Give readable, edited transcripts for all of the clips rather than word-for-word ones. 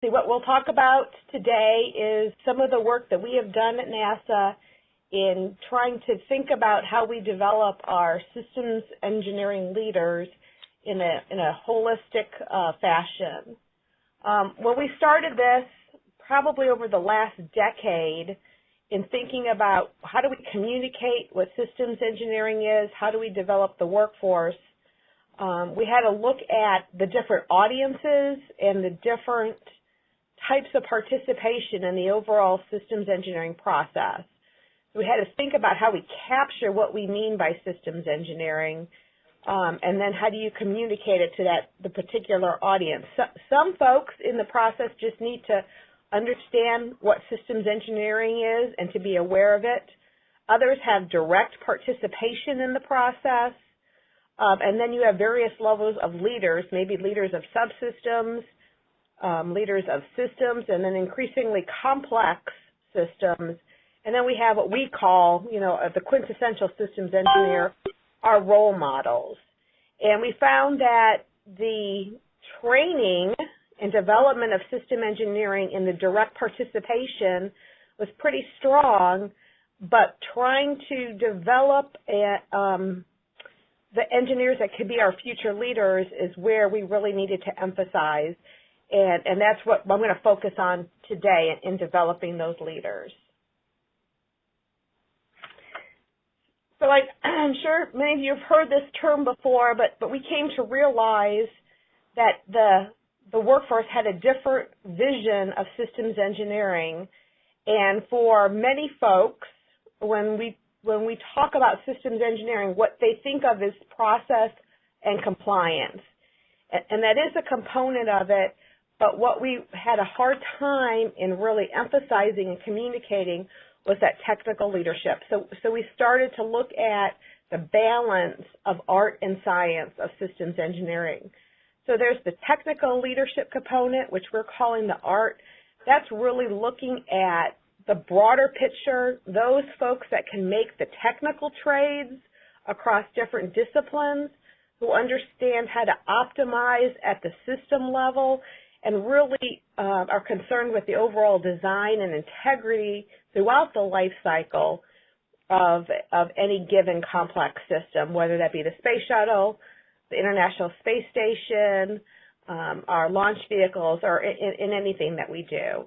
What we'll talk about today is some of the work that we have done at NASA in trying to think about how we develop our systems engineering leaders in a holistic fashion. When we started this, probably over the last decade, in thinking about how do we communicate what systems engineering is, how do we develop the workforce, we had to look at the different audiences and the different types of participation in the overall systems engineering process. So we had to think about how we capture what we mean by systems engineering, and then how do you communicate it to the particular audience. Some folks in the process just need to understand what systems engineering is and to be aware of it. Others have direct participation in the process. And then you have various levels of leaders, maybe leaders of subsystems, leaders of systems, and then increasingly complex systems. And then we have what we call, the quintessential systems engineer, our role models. And we found that the training and development of system engineering in the direct participation was pretty strong, but trying to develop the engineers that could be our future leaders is where we really needed to emphasize, and that's what I'm going to focus on today in developing those leaders. So I'm sure many of you have heard this term before, but we came to realize that the workforce had a different vision of systems engineering, and for many folks, when we talk about systems engineering, what they think of is process and compliance. And that is a component of it, but what we had a hard time in really emphasizing and communicating was that technical leadership. So we started to look at the balance of art and science of systems engineering. So there's the technical leadership component, which we're calling the art. That's really looking at the broader picture, those folks that can make the technical trades across different disciplines, who understand how to optimize at the system level, and really are concerned with the overall design and integrity throughout the life cycle of any given complex system, whether that be the space shuttle, the International Space Station, our launch vehicles, or in anything that we do.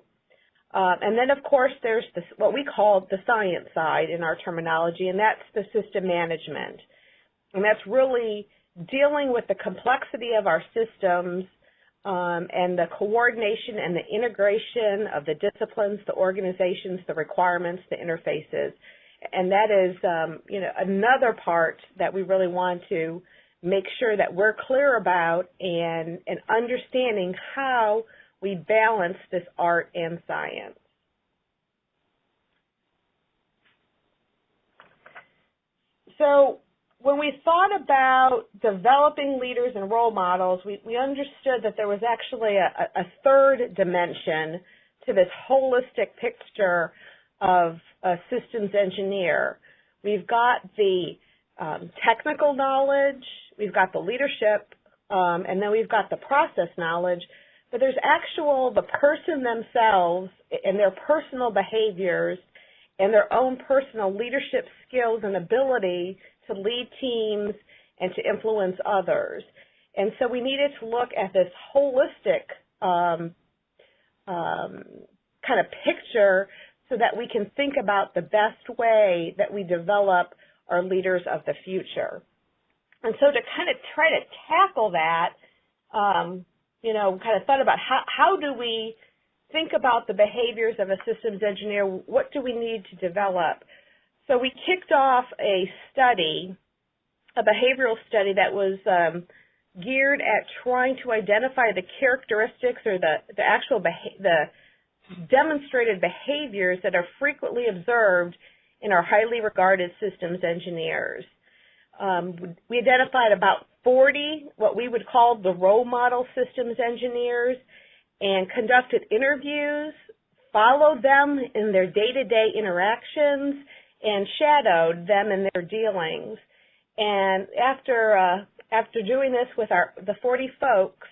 And then, of course, there's what we call the science side in our terminology, and that's the system management. And that's really dealing with the complexity of our systems and the coordination and the integration of the disciplines, the organizations, the requirements, the interfaces. And that is, another part that we really want to make sure that we're clear about and understanding how we balance this art and science. So when we thought about developing leaders and role models, we understood that there was actually a third dimension to this holistic picture of a systems engineer. We've got the technical knowledge, we've got the leadership, and then we've got the process knowledge. But there's the person themselves and their personal behaviors and their own personal leadership skills and ability to lead teams and to influence others. And so we needed to look at this holistic kind of picture so that we can think about the best way that we develop our leaders of the future. And so to kind of try to tackle that, kind of thought about how do we think about the behaviors of a systems engineer, what do we need to develop? So we kicked off a study, a behavioral study that was geared at trying to identify the characteristics or the demonstrated behaviors that are frequently observed in our highly regarded systems engineers. We identified about 40, what we would call the role model systems engineers, and conducted interviews, followed them in their day-to-day interactions, and shadowed them in their dealings. And after doing this with the 40 folks,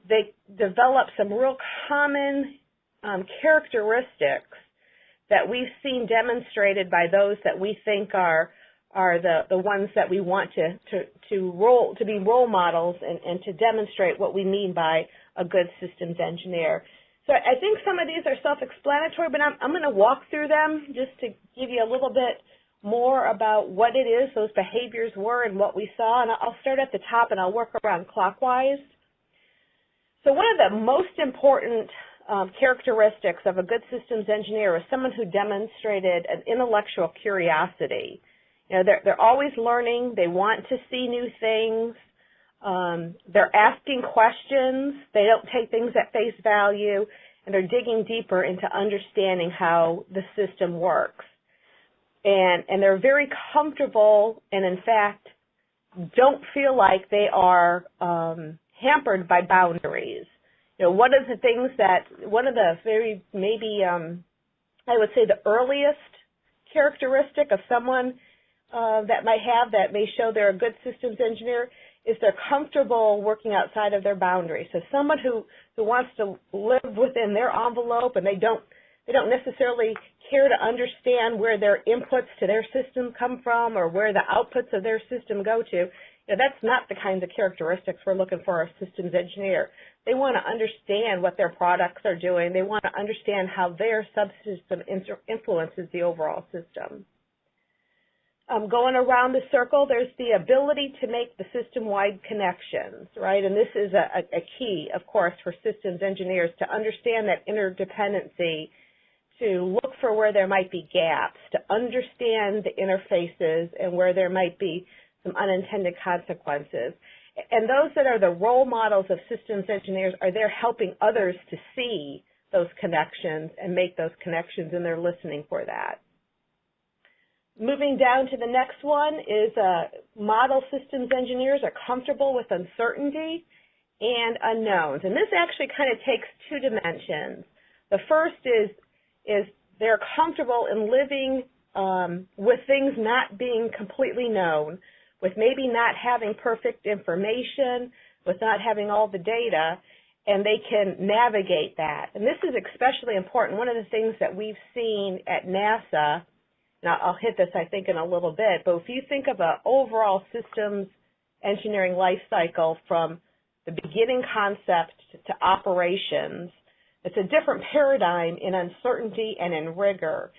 they develop some real common characteristics that we've seen demonstrated by those that we think are the ones that we want to be role models and to demonstrate what we mean by a good systems engineer. So I think some of these are self-explanatory, but I'm going to walk through them just to give you a little bit more about what it is those behaviors were and what we saw. And I'll start at the top and I'll work around clockwise. So one of the most important characteristics of a good systems engineer is someone who demonstrated an intellectual curiosity. You know, they're always learning. They want to see new things. They're asking questions. They don't take things at face value, and they're digging deeper into understanding how the system works. And they're very comfortable and, in fact, don't feel like they are hampered by boundaries. You know, one of the very, maybe, I would say the earliest characteristic of someone that may show they're a good systems engineer is they're comfortable working outside of their boundaries. So someone who wants to live within their envelope and they don't necessarily care to understand where their inputs to their system come from or where the outputs of their system go to. You know, that's not the kinds of characteristics we're looking for a systems engineer. They want to understand what their products are doing. They want to understand how their subsystem influences the overall system. Going around the circle, there's the ability to make the system-wide connections, right? And this is a key, of course, for systems engineers to understand that interdependency, to look for where there might be gaps, to understand the interfaces and where there might be some unintended consequences. And those that are the role models of systems engineers are there helping others to see those connections and make those connections, and they're listening for that. Moving down to the next one is model systems engineers are comfortable with uncertainty and unknowns. And this actually kind of takes two dimensions. The first is they're comfortable in living with things not being completely known, with maybe not having perfect information, with not having all the data, and they can navigate that. And this is especially important. One of the things that we've seen at NASA, and I'll hit this, I think, in a little bit, but if you think of an overall systems engineering life cycle from the beginning concept to operations, it's a different paradigm in uncertainty and in rigor.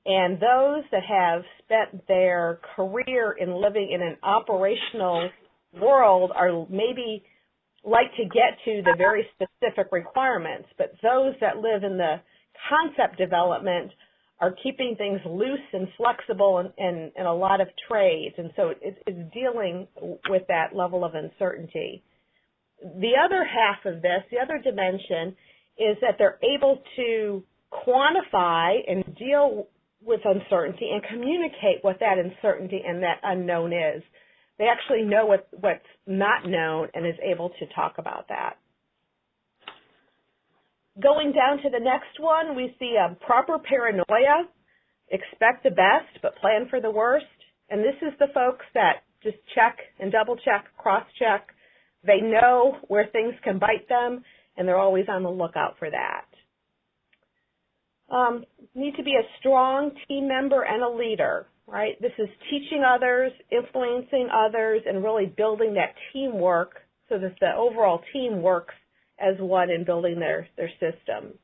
And those that have spent their career in living in an operational world are maybe like to get to the very specific requirements, but those that live in the concept development are keeping things loose and flexible and a lot of trades, and so it's dealing with that level of uncertainty. The other half of this, the other dimension, is that they're able to quantify and deal with uncertainty and communicate what that uncertainty and that unknown is. They actually know what's not known and is able to talk about that. Going down to the next one, we see proper paranoia, expect the best but plan for the worst. And this is the folks that just check and double check, cross check. They know where things can bite them, and they're always on the lookout for that. Need to be a strong team member and a leader, right? This is teaching others, influencing others, and really building that teamwork so that the overall team works as one in building their system.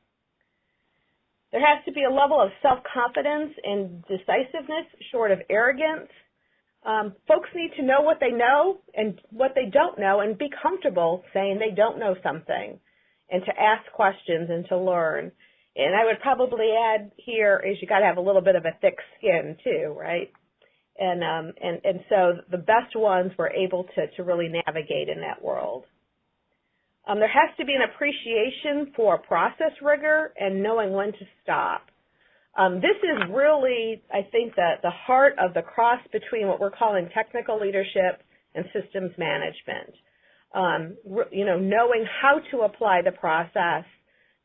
There has to be a level of self-confidence and decisiveness short of arrogance. Folks need to know what they know and what they don't know and be comfortable saying they don't know something and to ask questions and to learn. And I would probably add here is you got to have a little bit of a thick skin too, right? And so the best ones were able to really navigate in that world. There has to be an appreciation for process rigor and knowing when to stop. This is really, I think, the heart of the cross between what we're calling technical leadership and systems management. You know, knowing how to apply the process,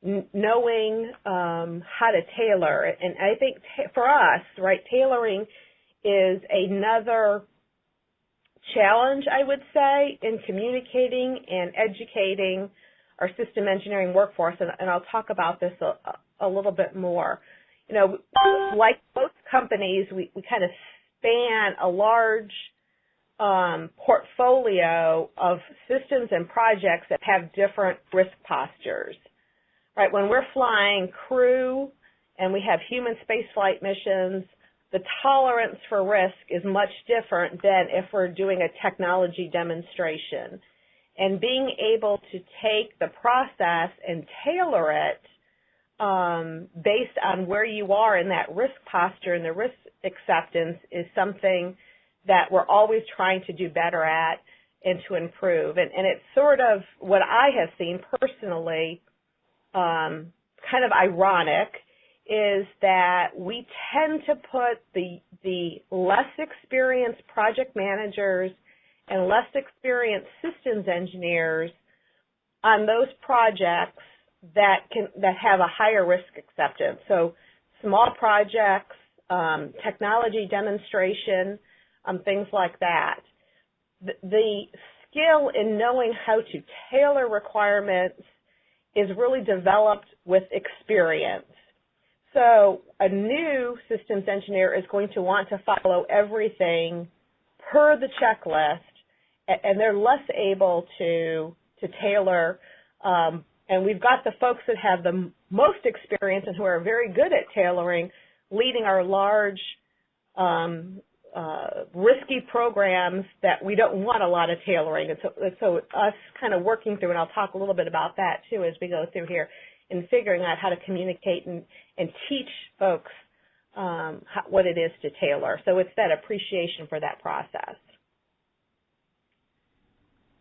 knowing how to tailor. And I think for us, right, tailoring is another challenge, I would say, in communicating and educating our system engineering workforce, and I'll talk about this a little bit more. You know, like most companies, we kind of span a large portfolio of systems and projects that have different risk postures. Right? When we're flying crew and we have human spaceflight missions, the tolerance for risk is much different than if we're doing a technology demonstration. And being able to take the process and tailor it based on where you are in that risk posture and the risk acceptance is something that we're always trying to do better at and to improve. And it's sort of what I have seen personally, kind of ironic, is that we tend to put the less experienced project managers and less experienced systems engineers on those projects that have a higher risk acceptance. So small projects, technology demonstration, things like that. The skill in knowing how to tailor requirements is really developed with experience. So a new systems engineer is going to want to follow everything per the checklist, and they're less able to tailor. And we've got the folks that have the most experience and who are very good at tailoring, leading our large risky programs that we don't want a lot of tailoring. And so us kind of working through, and I'll talk a little bit about that too as we go through here, in figuring out how to communicate and teach folks what it is to tailor. So it's that appreciation for that process.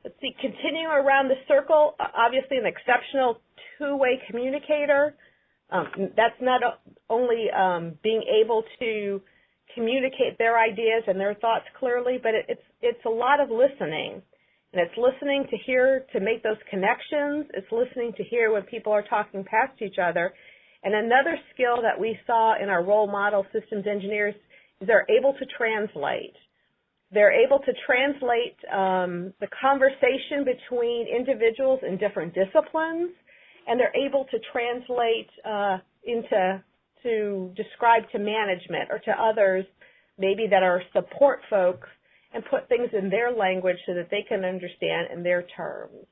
Let's see, continuing around the circle, obviously an exceptional two-way communicator. That's not only being able to communicate their ideas and their thoughts clearly, but it's a lot of listening. And it's listening to hear, to make those connections. It's listening to hear when people are talking past each other. And another skill that we saw in our role model systems engineers is they're able to translate. They're able to translate the conversation between individuals in different disciplines, and they're able to translate to describe to management or to others maybe that are support folks, and put things in their language so that they can understand in their terms.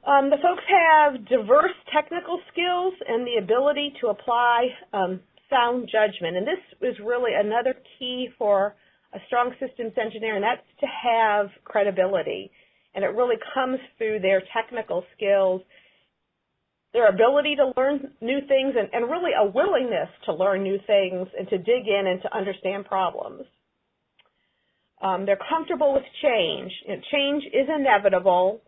The folks have diverse technical skills and the ability to apply sound judgment. And this is really another key for a strong systems engineer, and that's to have credibility. And it really comes through their technical skills, their ability to learn new things, and really a willingness to learn new things and to dig in and to understand problems. They're comfortable with change. And change is inevitable,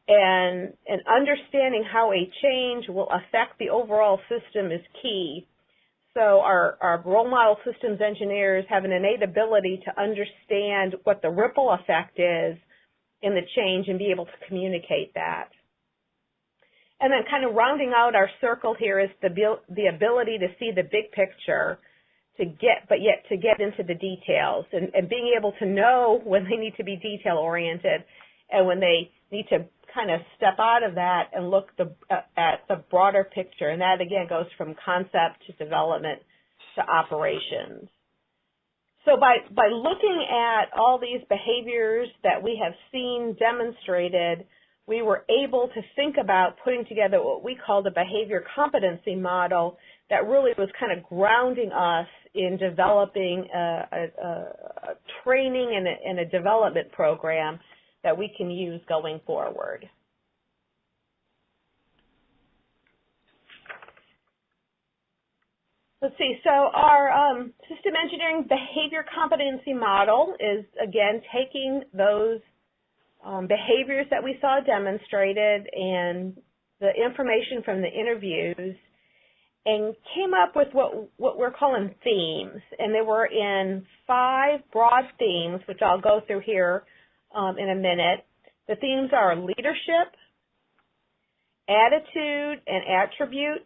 and understanding how a change will affect the overall system is key. So our role model systems engineers have an innate ability to understand what the ripple effect is in the change and be able to communicate that. And then kind of rounding out our circle here is the ability to see the big picture, but yet to get into the details, and being able to know when they need to be detail-oriented and when they need to kind of step out of that and look at the broader picture. And that, again, goes from concept to development to operations. So by looking at all these behaviors that we have seen demonstrated, we were able to think about putting together what we call the behavior competency model that really was kind of grounding us in developing a training and a development program that we can use going forward. Let's see, so our system engineering behavior competency model is, again, taking those behaviors that we saw demonstrated and the information from the interviews and came up with what we're calling themes. And they were in 5 broad themes, which I'll go through here in a minute. The themes are leadership, attitude and attributes,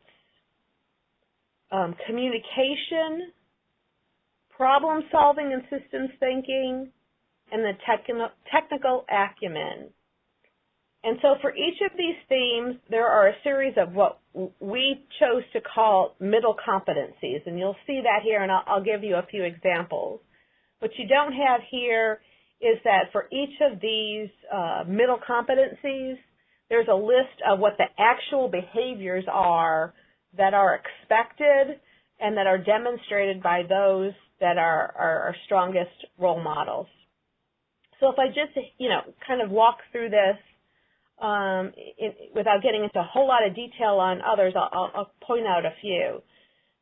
communication, problem solving and systems thinking, and the technical acumen. And so for each of these themes, there are a series of what we chose to call middle competencies. And you'll see that here, and I'll give you a few examples. What you don't have here is that for each of these middle competencies, there's a list of what the actual behaviors are that are expected and that are demonstrated by those that are our strongest role models. So if I just, kind of walk through this without getting into a whole lot of detail on others, I'll point out a few.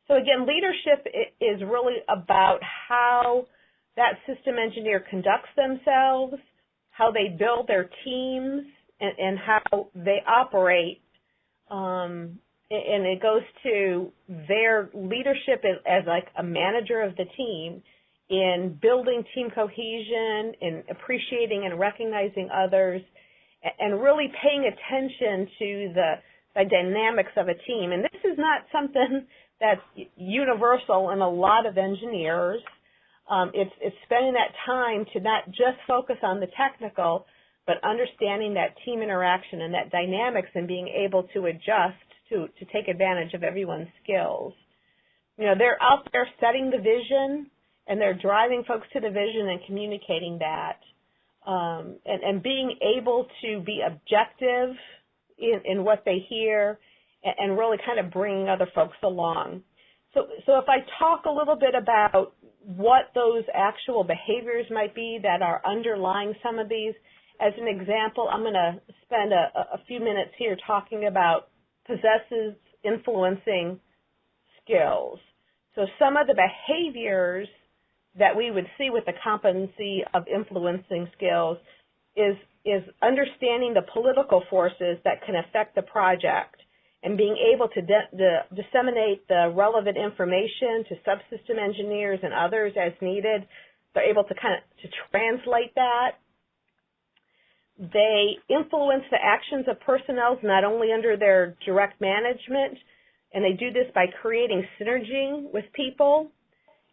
So again, leadership is really about how that system engineer conducts themselves, how they build their teams, and how they operate. And it goes to their leadership as like a manager of the team in building team cohesion, in appreciating and recognizing others, and really paying attention to the dynamics of a team. And this is not something that's universal in a lot of engineers. It's spending that time to not just focus on the technical, but understanding that team interaction and that dynamics and being able to adjust to take advantage of everyone's skills. They're out there setting the vision, and they're driving folks to the vision and communicating that, and being able to be objective in what they hear and really kind of bringing other folks along. So if I talk a little bit about what those actual behaviors might be that are underlying some of these, as an example, I'm going to spend a few minutes here talking about possesses influencing skills. So some of the behaviors that we would see with the competency of influencing skills is understanding the political forces that can affect the project and being able to disseminate the relevant information to subsystem engineers and others as needed. They're able to to translate that. They influence the actions of personnel not only under their direct management, and they do this by creating synergy with people,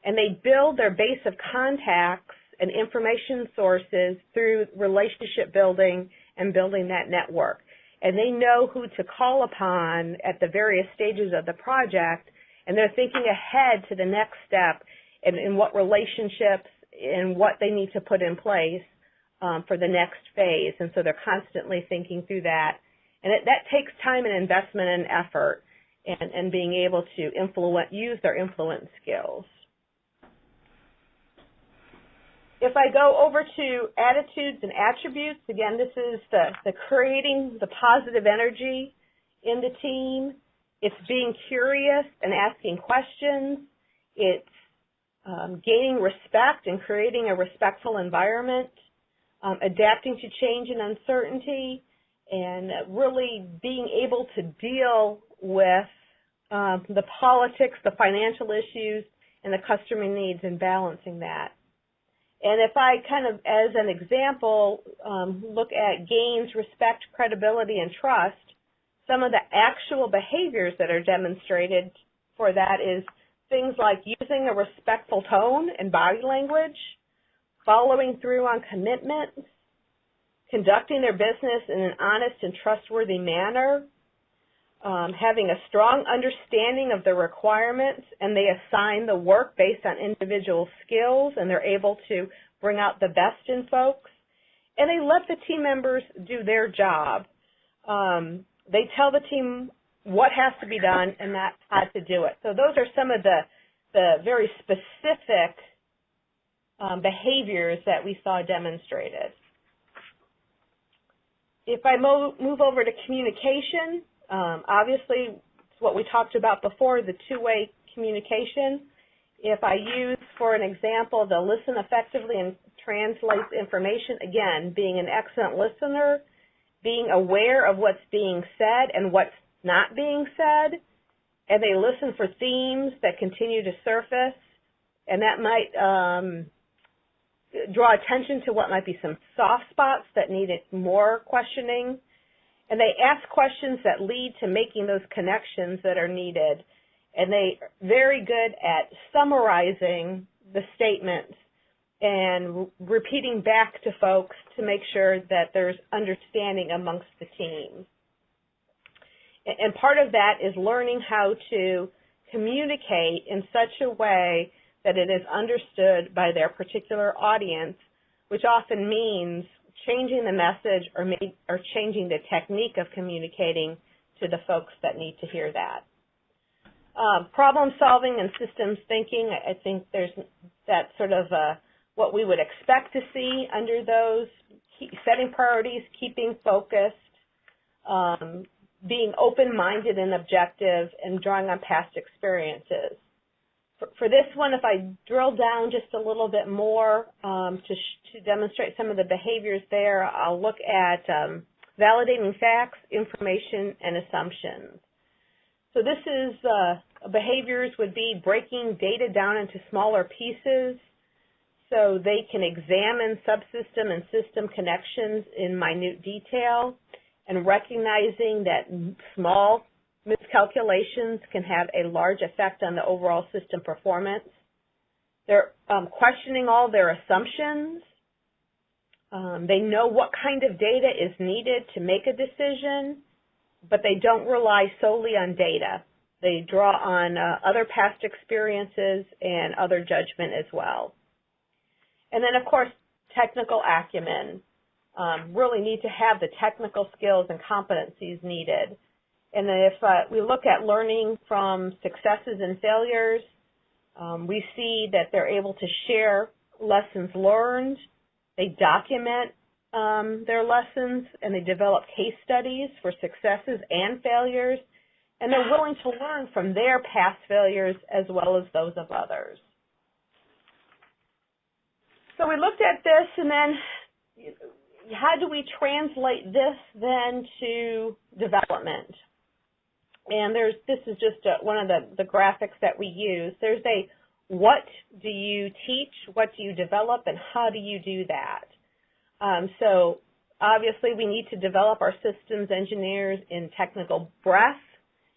and they build their base of contacts and information sources through relationship building and building that network. And they know who to call upon at the various stages of the project, and they're thinking ahead to the next step and in what relationships and what they need to put in place for the next phase. And so they're constantly thinking through that. And that takes time and investment and effort and being able to use their influence skills. If I go over to attitudes and attributes, again, this is the creating the positive energy in the team. It's being curious and asking questions. It's gaining respect and creating a respectful environment, adapting to change and uncertainty, and really being able to deal with the politics, the financial issues, and the customer needs and balancing that. And if I as an example, look at gains, respect, credibility, and trust, some of the actual behaviors that are demonstrated for that is things like using a respectful tone and body language, following through on commitments, conducting their business in an honest and trustworthy manner, having a strong understanding of the requirements, and they assign the work based on individual skills, and they're able to bring out the best in folks, and they let the team members do their job. They tell the team what has to be done and not how to do it. So those are some of the very specific behaviors that we saw demonstrated. If I move over to communication, obviously, it's what we talked about before, the two-way communication. If I use, for an example, the listen effectively and translate information, again, being an excellent listener, being aware of what's being said and what's not being said, and they listen for themes that continue to surface, and that might draw attention to what might be some soft spots that needed more questioning. And they ask questions that lead to making those connections that are needed. And they're very good at summarizing the statements and repeating back to folks to make sure that there's understanding amongst the team. And part of that is learning how to communicate in such a way that it is understood by their particular audience, which often means changing the message or changing the technique of communicating to the folks that need to hear that. Problem solving and systems thinking, I think there's that sort of what we would expect to see under those, setting priorities, keeping focused, being open-minded and objective, and drawing on past experiences. For this one, if I drill down just a little bit more to demonstrate some of the behaviors there, I'll look at validating facts, information, and assumptions. So this is behaviors would be breaking data down into smaller pieces so they can examine subsystem and system connections in minute detail, and recognizing that small miscalculations can have a large effect on the overall system performance. They're questioning all their assumptions. They know what kind of data is needed to make a decision, but they don't rely solely on data. They draw on other past experiences and other judgment as well. And then, of course, technical acumen. Really need to have the technical skills and competencies needed. And then if we look at learning from successes and failures, we see that they're able to share lessons learned. They document their lessons, and they develop case studies for successes and failures, and they're willing to learn from their past failures as well as those of others. So we looked at this, and then how do we translate this then to development? And this is just one of the graphics that we use. There's a what do you teach, what do you develop, and how do you do that? So obviously we need to develop our systems engineers in technical breadth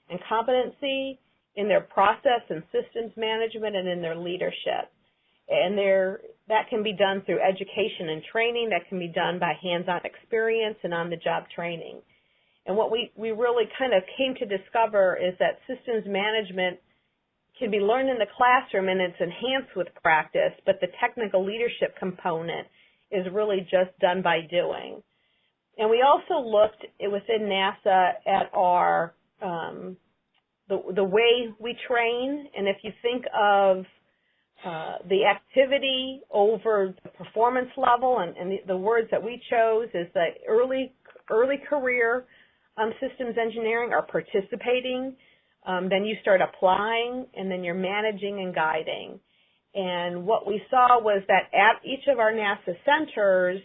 and competency, in their process and systems management, and in their leadership. And that can be done through education and training. That can be done by hands-on experience and on-the-job training. And what we really kind of came to discover is that systems management can be learned in the classroom and it's enhanced with practice, but the technical leadership component is really just done by doing. And we also looked within NASA at our the way we train, and if you think of the activity over the performance level, and the words that we chose is that early career systems engineering are participating, then you start applying, and then you're managing and guiding. And what we saw was that at each of our NASA centers,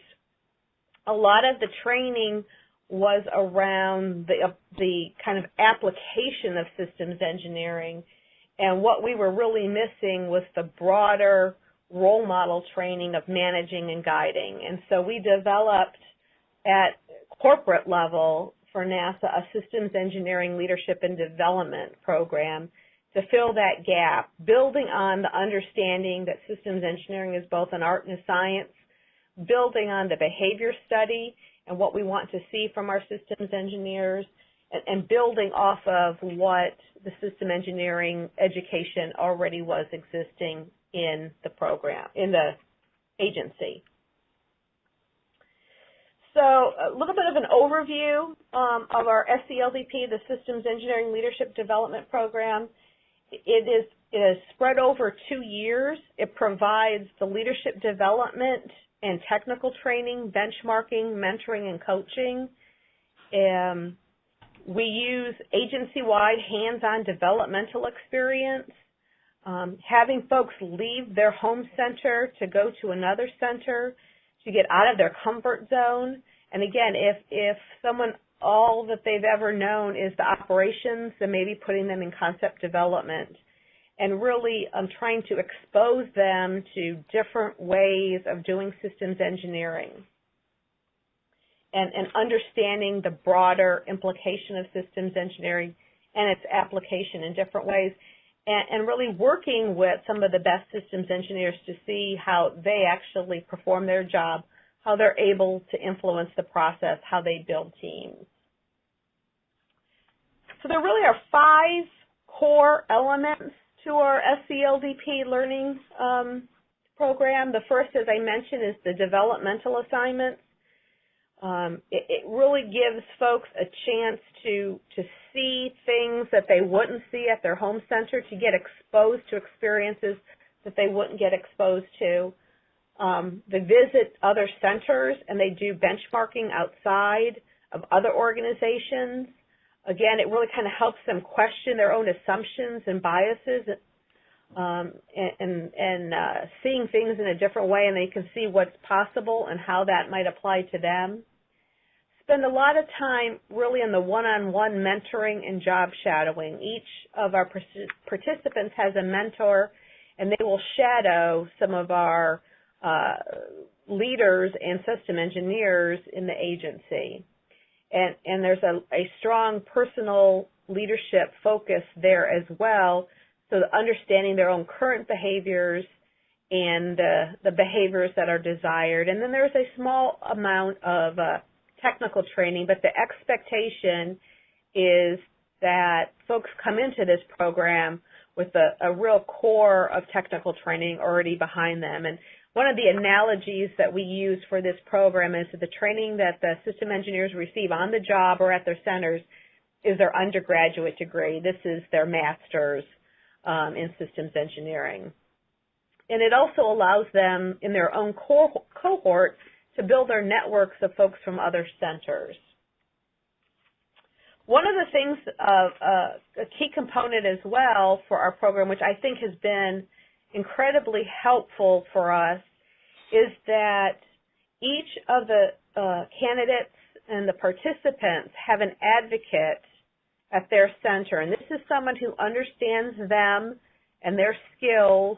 a lot of the training was around the kind of application of systems engineering. And what we were really missing was the broader role model training of managing and guiding. And so we developed at corporate level for NASA a systems engineering leadership and development program to fill that gap, building on the understanding that systems engineering is both an art and a science, building on the behavior study and what we want to see from our systems engineers, and building off of what the system engineering education already was existing in the program, in the agency. So a little bit of an overview of our SELDP, the Systems Engineering Leadership Development Program. It is spread over 2 years. It provides the leadership development and technical training, benchmarking, mentoring, and coaching. We use agency-wide hands-on developmental experience, having folks leave their home center to go to another center to get out of their comfort zone. And again, if someone, all that they've ever known is the operations, then maybe putting them in concept development. And really trying to expose them to different ways of doing systems engineering and understanding the broader implication of systems engineering and its application in different ways. and really working with some of the best systems engineers to see how they actually perform their job, how they're able to influence the process, how they build teams. So there really are 5 core elements to our SCLDP learning program. The first, as I mentioned, is the developmental assignments. It really gives folks a chance to see things that they wouldn't see at their home center, to get exposed to experiences that they wouldn't get exposed to. They visit other centers and they do benchmarking outside of other organizations. Again, it really kind of helps them question their own assumptions and biases, and seeing things in a different way, and they can see what's possible and how that might apply to them. Spend a lot of time really in the one-on-one mentoring and job shadowing. Each of our participants has a mentor, and they will shadow some of our leaders and system engineers in the agency. And there's a strong personal leadership focus there as well, so understanding their own current behaviors and the behaviors that are desired. And then there's a small amount of technical training, but the expectation is that folks come into this program with a real core of technical training already behind them. And one of the analogies that we use for this program is that the training that the system engineers receive on the job or at their centers is their undergraduate degree. This is their master's in systems engineering. And it also allows them in their own cohort to build their networks of folks from other centers. One of the things, a key component as well for our program, which I think has been incredibly helpful for us, is that each of the candidates and the participants have an advocate at their center, and this is someone who understands them and their skills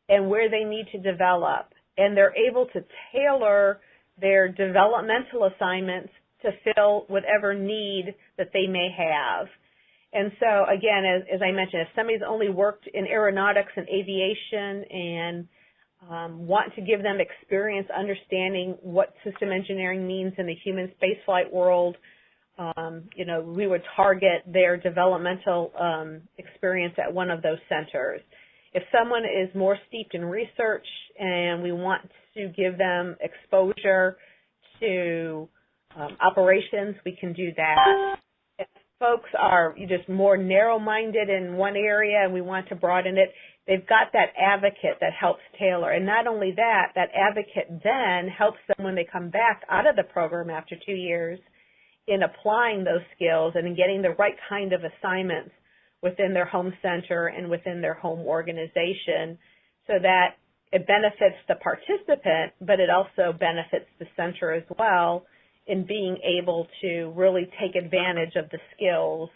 and where they need to develop, and they're able to tailor their developmental assignments to fill whatever need that they may have. And so, again, as I mentioned, if somebody's only worked in aeronautics and aviation and want to give them experience understanding what system engineering means in the human spaceflight world, you know, we would target their developmental experience at one of those centers. If someone is more steeped in research and we want to give them exposure to operations, we can do that. If folks are just more narrow-minded in one area and we want to broaden it, they've got that advocate that helps tailor. And not only that, that advocate then helps them when they come back out of the program after 2 years in applying those skills and in getting the right kind of assignments within their home center and within their home organization, so that it benefits the participant, but it also benefits the center as well in being able to really take advantage of the skills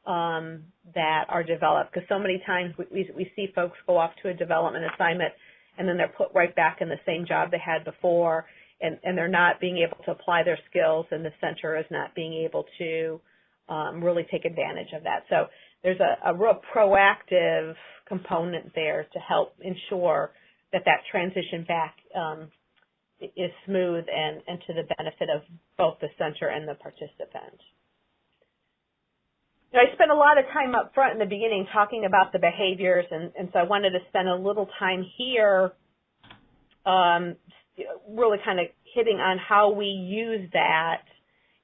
that are developed. Because so many times we see folks go off to a development assignment and then they're put right back in the same job they had before, and they're not being able to apply their skills, and the center is not being able to really take advantage of that. So there's a real proactive component there to help ensure that that transition back is smooth and to the benefit of both the center and the participant. Now, I spent a lot of time up front in the beginning talking about the behaviors, and so I wanted to spend a little time here really kind of hitting on how we use that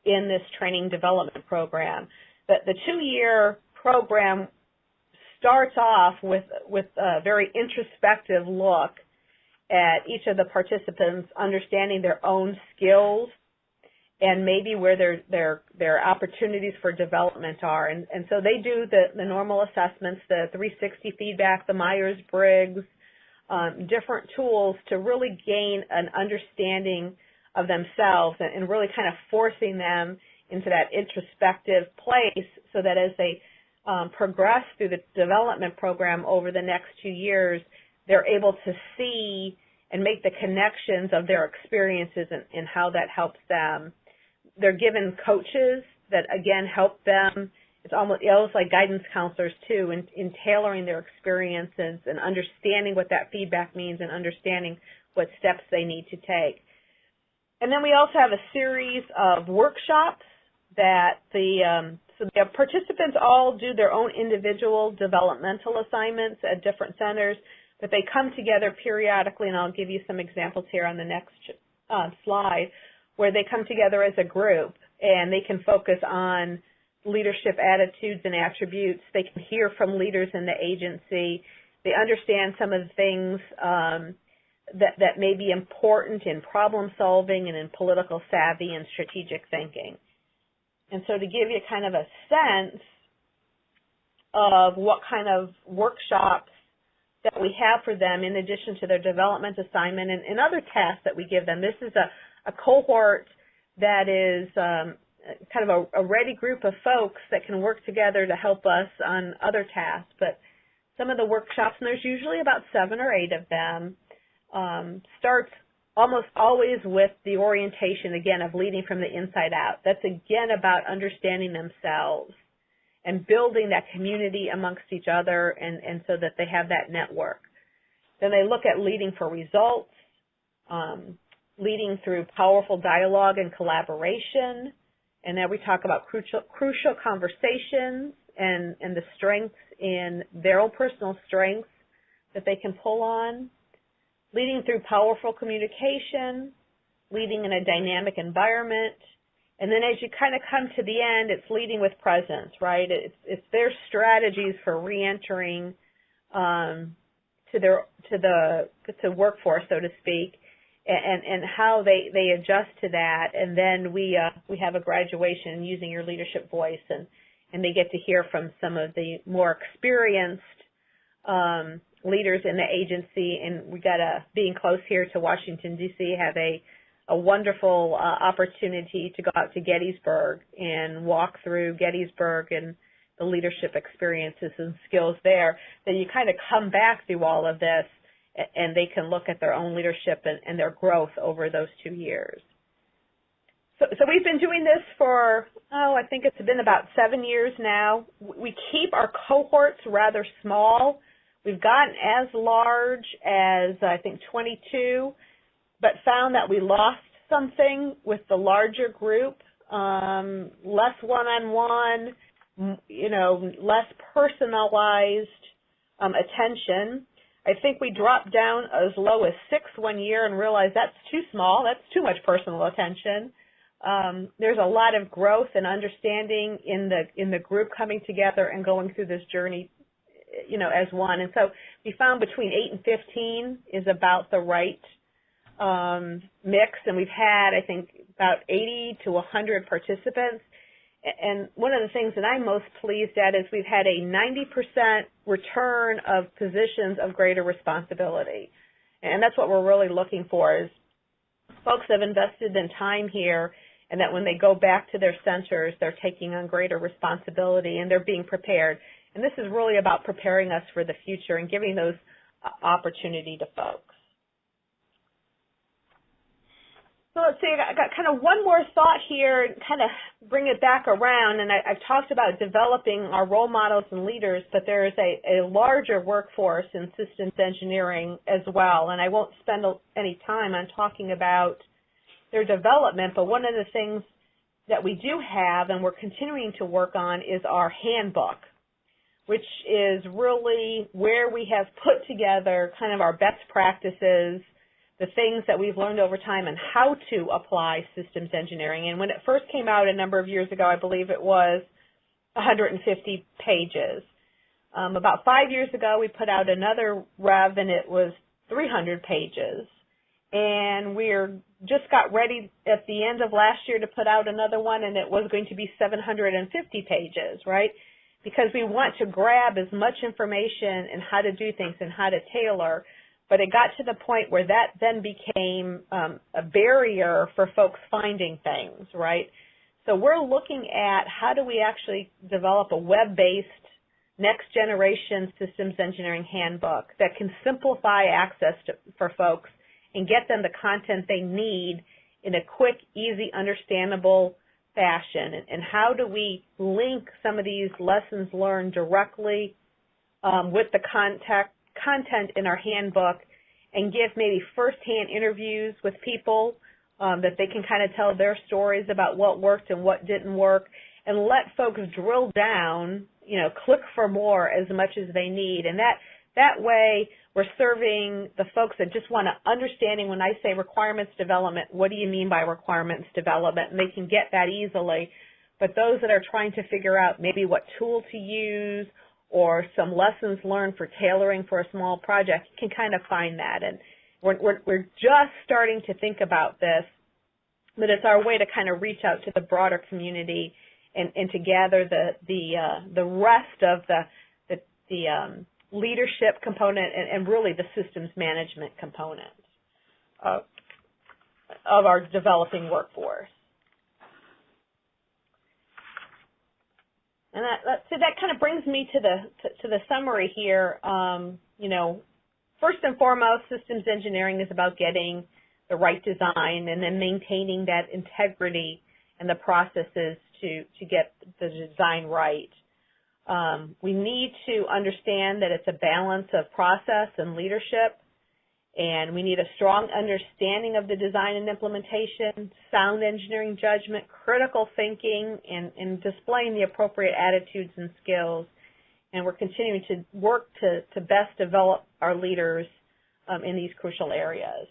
in this training development program. The 2-year program starts off with a very introspective look at each of the participants understanding their own skills and maybe where their opportunities for development are. And so they do the normal assessments, the 360 feedback, the Myers-Briggs, different tools to really gain an understanding of themselves and really kind of forcing them into that introspective place so that as they progress through the development program over the next 2 years, they're able to see and make the connections of their experiences and how that helps them. They're given coaches that, again, help them it's almost like guidance counselors too, in tailoring their experiences and understanding what that feedback means and understanding what steps they need to take. And then we also have a series of workshops that so the participants all do their own individual developmental assignments at different centers, but they come together periodically, and I'll give you some examples here on the next slide, where they come together as a group and they can focus on leadership attitudes and attributes. They can hear from leaders in the agency. They understand some of the things that may be important in problem solving and in political savvy and strategic thinking. And so to give you kind of a sense of what kind of workshops that we have for them in addition to their development assignment and other tasks that we give them, this is a cohort that is kind of a ready group of folks that can work together to help us on other tasks. But some of the workshops, and there's usually about 7 or 8 of them, starts almost always with the orientation, again, of leading from the inside out. That's, again, about understanding themselves and building that community amongst each other and so that they have that network. Then they look at leading for results, leading through powerful dialogue and collaboration. And now we talk about crucial conversations and the strengths in their own personal strengths that they can pull on. Leading through powerful communication, leading in a dynamic environment. And then as you kind of come to the end, it's leading with presence, right? It's their strategies for reentering to workforce, so to speak, and how they adjust to that. And then we have a graduation using your leadership voice, and they get to hear from some of the more experienced leaders in the agency. And we got being close here to Washington, D.C., have a wonderful opportunity to go out to Gettysburg and walk through Gettysburg and the leadership experiences and skills there. Then you kind of come back through all of this, and they can look at their own leadership and their growth over those 2 years. So we've been doing this for, I think it's been about 7 years now. We keep our cohorts rather small. We've gotten as large as, I think, 22, but found that we lost something with the larger group, less one-on-one, less personalized attention. I think we dropped down as low as 6 one year and realized that's too small. That's too much personal attention. There's a lot of growth and understanding in the group coming together and going through this journey, as one. And so we found between 8 and 15 is about the right mix, and we've had, I think, about 80 to 100 participants. And one of the things that I'm most pleased at is we've had a 90% return of positions of greater responsibility. And that's what we're really looking for, is folks have invested in time here, and that when they go back to their centers, they're taking on greater responsibility and they're being prepared. And this is really about preparing us for the future and giving those opportunity to folks. So let's see, I got kind of one more thought here and kind of bring it back around. And I've talked about developing our role models and leaders, but there is a larger workforce in systems engineering as well. And I won't spend any time on talking about their development, but one of the things that we do have and we're continuing to work on is our handbook, which is really where we have put together kind of our best practices, the things that we've learned over time and how to apply systems engineering. And when it first came out a number of years ago, I believe it was 150 pages. About 5 years ago, we put out another rev, and it was 300 pages. And we're just got ready at the end of last year to put out another one, and it was going to be 750 pages, right? Because we want to grab as much information and how to do things and how to tailor. But it got to the point where that then became a barrier for folks finding things, right? So we're looking at how do we actually develop a web-based next generation systems engineering handbook that can simplify access for folks and get them the content they need in a quick, easy, understandable fashion, and how do we link some of these lessons learned directly with the content in our handbook, and give maybe firsthand interviews with people that they can kind of tell their stories about what worked and what didn't work, and let folks drill down, click for more as much as they need. And that way we're serving the folks that just want to understanding when I say requirements development, what do you mean by requirements development? And they can get that easily. But those that are trying to figure out maybe what tool to use or some lessons learned for tailoring for a small project can kind of find that. And we're just starting to think about this, but it's our way to kind of reach out to the broader community and to gather the rest of the leadership component and really the systems management component of our developing workforce. And so that kind of brings me to the summary here. First and foremost, systems engineering is about getting the right design and then maintaining that integrity and the processes to get the design right. We need to understand that it's a balance of process and leadership, and we need a strong understanding of the design and implementation, sound engineering judgment, critical thinking, and displaying the appropriate attitudes and skills. And we're continuing to work to best develop our leaders in these crucial areas.